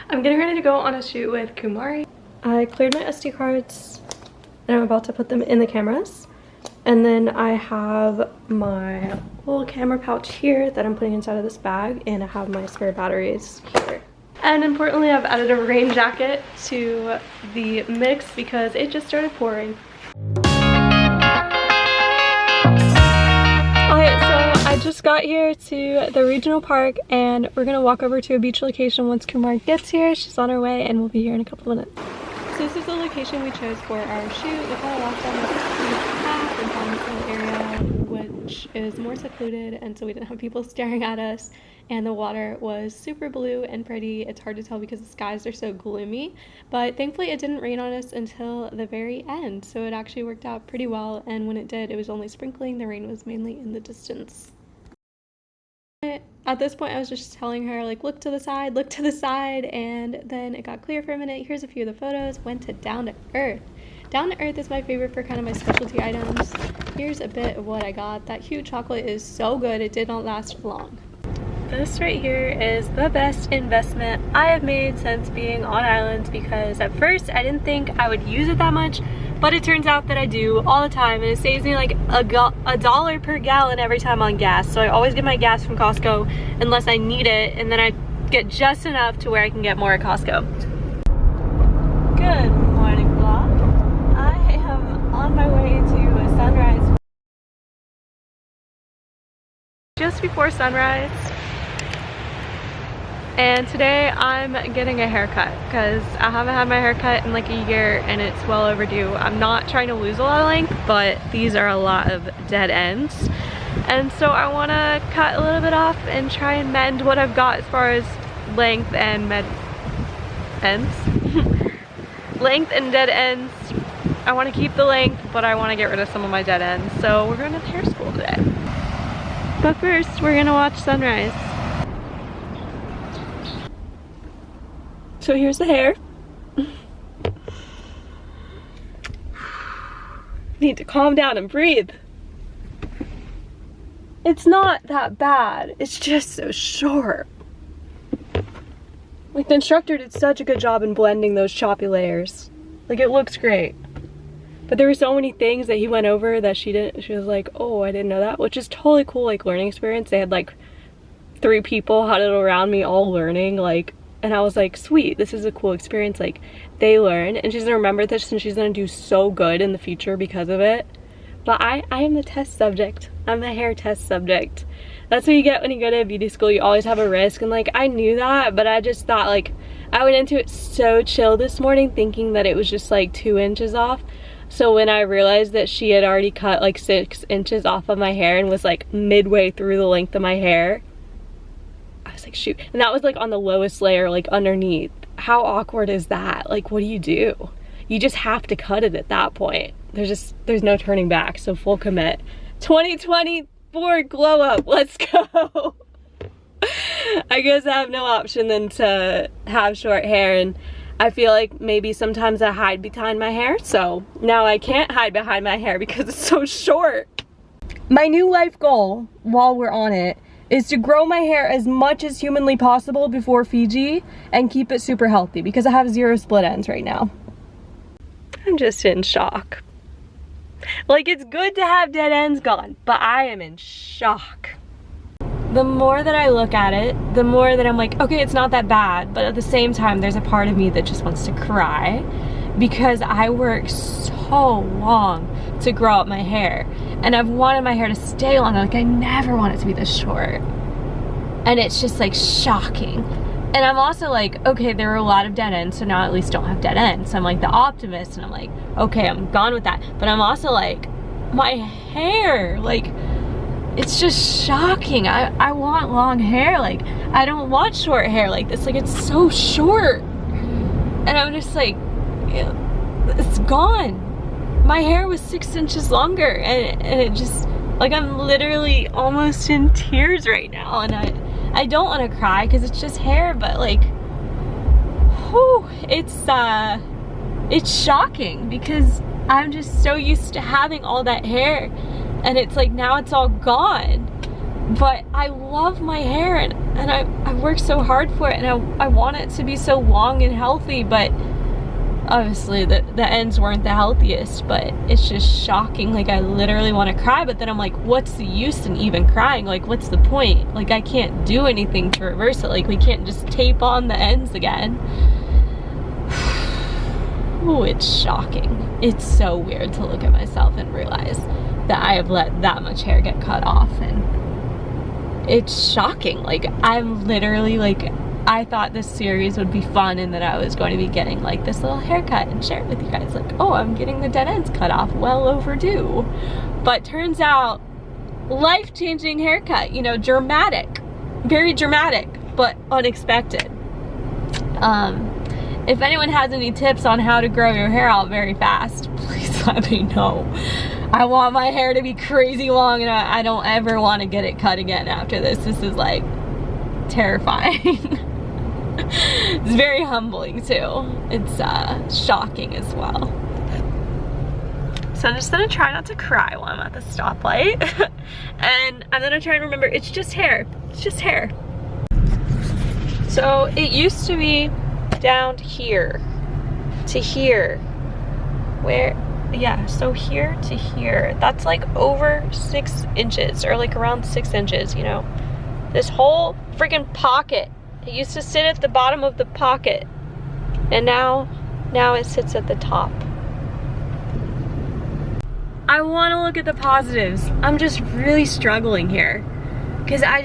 I'm getting ready to go on a shoot with Kumari. I cleared my SD cards and I'm about to put them in the cameras. And then I have my little camera pouch here that I'm putting inside of this bag, and I have my spare batteries here. And importantly, I've added a rain jacket to the mix because it just started pouring. Alright, so I just got here to the regional park and we're gonna walk over to a beach location once Kumari gets here. She's on her way and we'll be here in a couple of minutes. So this is the location we chose for our shoot. We kind of walked down this path and found this little area which is more secluded, and so we didn't have people staring at us, and the water was super blue and pretty. It's hard to tell because the skies are so gloomy, but thankfully it didn't rain on us until the very end, so it actually worked out pretty well, and when it did, it was only sprinkling. The rain was mainly in the distance. At this point, I was just telling her, like, look to the side, and then it got clear for a minute. Here's a few of the photos. Went to Down to Earth. Down to Earth is my favorite for kind of my specialty items. Here's a bit of what I got. That huge chocolate is so good. It did not last long. This right here is the best investment I have made since being on islands, because at first I didn't think I would use it that much, but it turns out that I do all the time, and it saves me like $1 per gallon every time on gas. So I always get my gas from Costco unless I need it, and then I get just enough to where I can get more at Costco. Good morning vlog. I am on my way to a sunrise. Just before sunrise. And today I'm getting a haircut because I haven't had my haircut in like a year and it's well overdue. I'm not trying to lose a lot of length, but these are a lot of dead ends. And so I want to cut a little bit off and try and mend what I've got as far as length and length and dead ends. I want to keep the length, but I want to get rid of some of my dead ends. So we're going to hair school today. But first, we're going to watch sunrise. So here's the hair. Need to calm down and breathe. It's not that bad. It's just so short. Like, the instructor did such a good job in blending those choppy layers. Like, it looks great. But there were so many things that he went over that she didn't. She was like, oh, I didn't know that, which is totally cool, like, learning experience. They had like 3 people huddled around me all learning, like, and I was like, sweet, this is a cool experience. Like, they learn, and she's gonna remember this and she's gonna do so good in the future because of it. But I am the test subject. I'm the hair test subject. That's what you get when you go to a beauty school. You always have a risk, and like, I knew that, but I just thought, like, I went into it so chill this morning thinking that it was just like 2 inches off. So when I realized that she had already cut like 6 inches off of my hair and was like midway through the length of my hair, I was like, shoot. And that was like on the lowest layer, like underneath. How awkward is that? Like, what do? You just have to cut it at that point. There's no turning back. So full commit. 2024 glow up, let's go. I guess I have no option than to have short hair, and I feel like maybe sometimes I hide behind my hair, so now I can't hide behind my hair because it's so short. My new life goal, while we're on it, is to grow my hair as much as humanly possible before Fiji and keep it super healthy, because I have 0 split ends right now. I'm just in shock. Like, it's good to have dead ends gone, but I am in shock. The more that I look at it, the more that I'm like, okay, it's not that bad, but at the same time, there's a part of me that just wants to cry because I work so long to grow up my hair, and I've wanted my hair to stay longer. Like, I never want it to be this short, and it's just like shocking. And I'm also like, okay, there were a lot of dead ends, so now I at least don't have dead ends. So I'm like the optimist, and I'm like, okay, I'm gone with that. But I'm also like, my hair, like, it's just shocking. I want long hair. Like, I don't want short hair like this. Like, it's so short. And I'm just like, it's gone. My hair was 6 inches longer, and it just, like, I'm literally almost in tears right now. And I don't want to cry because it's just hair, but like, whew, it's shocking because I'm just so used to having all that hair, and it's like now it's all gone. But I love my hair, and And I worked so hard for it, and I want it to be so long and healthy, but obviously the ends weren't the healthiest. But it's just shocking. Like, I literally want to cry, but then I'm like, what's the use in even crying? Like, what's the point? Like, I can't do anything to reverse it. Like, we can't just tape on the ends again. Oh, it's shocking. It's so weird to look at myself and realize that I have let that much hair get cut off, and it's shocking. Like, I'm literally like, I thought this series would be fun and that I was going to be getting like this little haircut and share it with you guys. Like, oh, I'm getting the dead ends cut off, well overdue. But turns out, life-changing haircut, you know, dramatic, very dramatic, but unexpected. If anyone has any tips on how to grow your hair out very fast, please let me know. I want my hair to be crazy long, and I don't ever want to get it cut again after this. This is like terrifying. It's very humbling too. It's shocking as well. So I'm just gonna try not to cry while I'm at the stoplight. And I'm gonna try and remember, it's just hair. It's just hair. So it used to be down here to here. Where? Yeah, so here to here. That's like over 6 inches, or like around 6 inches, you know. This whole freaking pocket. It used to sit at the bottom of the pocket, and now it sits at the top. I want to look at the positives. I'm just really struggling here, because I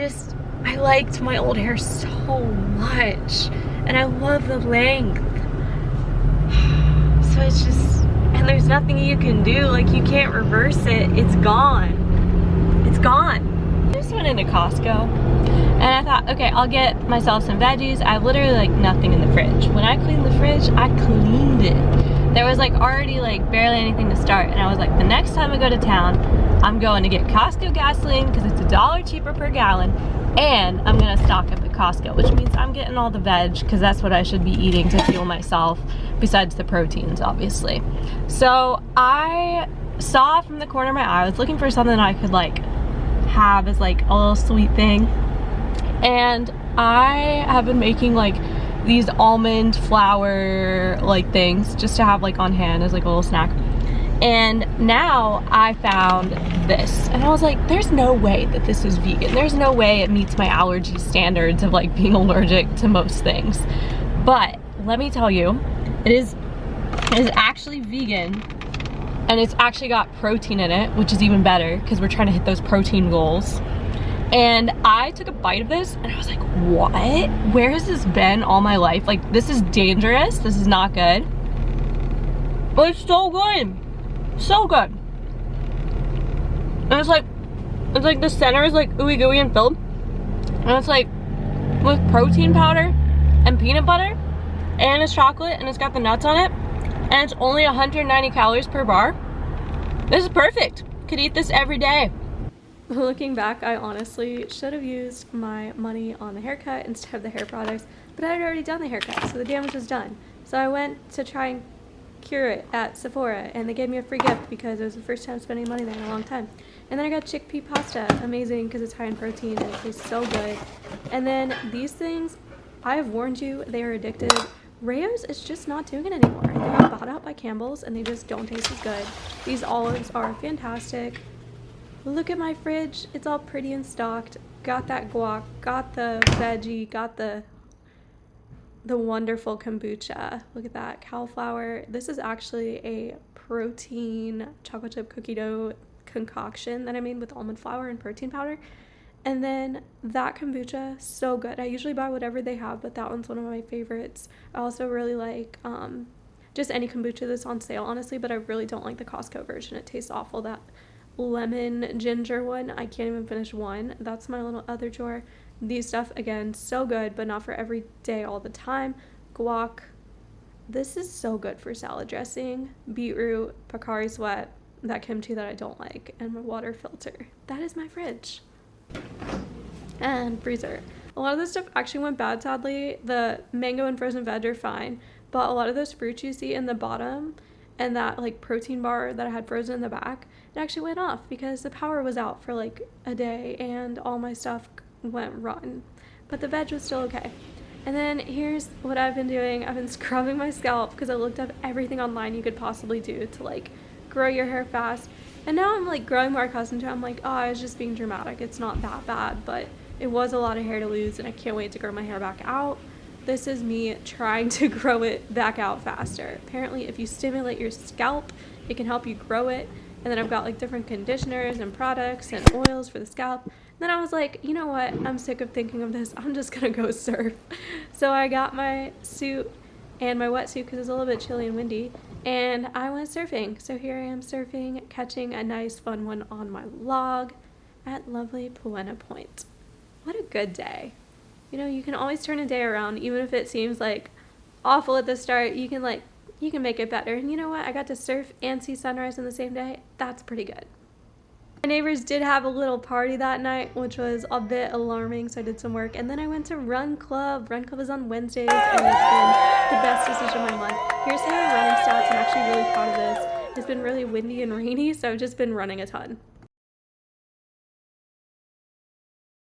liked my old hair so much, and I love the length. So it's just, and there's nothing you can do. Like, you can't reverse it. It's gone. It's gone. I just went into Costco, and I thought, okay, I'll get myself some veggies. I have literally like nothing in the fridge. When I cleaned the fridge, I cleaned it. There was like already like barely anything to start, and I was like, the next time I go to town, I'm going to get Costco gasoline because it's $1 cheaper per gallon, and I'm gonna stock up at Costco, which means I'm getting all the veg because that's what I should be eating to fuel myself, besides the proteins, obviously. So I saw from the corner of my eye, I was looking for something I could like have as like a little sweet thing, and I have been making like these almond flour like things just to have like on hand as like a little snack. And now I found this, and I was like, there's no way that this is vegan. There's no way it meets my allergy standards of like being allergic to most things. But let me tell you, it is actually vegan, and it's actually got protein in it, which is even better because we're trying to hit those protein goals. And I took a bite of this, and I was like, what? Where has this been all my life? Like, this is dangerous. This is not good. But it's so good. So good. And it's like the center is like ooey gooey and filled, and it's like with protein powder and peanut butter, and it's chocolate, and it's got the nuts on it, and it's only 190 calories per bar. This is perfect. Could eat this every day. Looking back, I honestly should have used my money on the haircut instead of the hair products, but I had already done the haircut, so the damage was done. So I went to try and cure it at Sephora, and they gave me a free gift because it was the first time spending money there in a long time. And then I got chickpea pasta, amazing because it's high in protein and it tastes so good. And then these things, I have warned you, they are addictive. Rayo's is just not doing it anymore. They got bought out by Campbell's, and they just don't taste as good. These olives are fantastic. Look at my fridge, it's all pretty and stocked. Got that guac, got the veggie, got the wonderful kombucha. Look at that, cauliflower. This is actually a protein chocolate chip cookie dough concoction that I made with almond flour and protein powder. And then that kombucha, so good. I usually buy whatever they have, but that one's one of my favorites. I also really like just any kombucha that's on sale, honestly, but I really don't like the Costco version. It tastes awful. That lemon ginger one, I can't even finish one. That's my little other drawer. These stuff, again, so good, but not for every day all the time. Guac, this is so good for salad dressing. Beetroot, Pocari Sweat, that kimchi that I don't like, and my water filter. That is my fridge and freezer. A lot of this stuff actually went bad, sadly. The mango and frozen veg are fine, but a lot of those fruits you see in the bottom and that like protein bar that I had frozen in the back, it actually went off because the power was out for like a day and all my stuff went rotten. but the veg was still okay. And then here's what I've been doing. I've been scrubbing my scalp because I looked up everything online you could possibly do to like grow your hair fast. And now I'm like growing more accustomed to it. I'm like, oh, I was just being dramatic. It's not that bad, but it was a lot of hair to lose and I can't wait to grow my hair back out. This is me trying to grow it back out faster. Apparently, if you stimulate your scalp, it can help you grow it. And then I've got like different conditioners and products and oils for the scalp. Then I was like, you know what? I'm sick of thinking of this. I'm just gonna go surf. So I got my suit and my wetsuit because it's a little bit chilly and windy, and I went surfing. So here I am surfing, catching a nice fun one on my log at lovely Puena Point. What a good day. You know, you can always turn a day around, even if it seems like awful at the start. You can make it better. And you know what? I got to surf and see sunrise in the same day. That's pretty good. My neighbors did have a little party that night, which was a bit alarming, so I did some work. And then I went to Run Club. Run Club is on Wednesdays, and it's been the best decision of my life. Here's my running stats. I'm actually really proud of this. It's been really windy and rainy, so I've just been running a ton.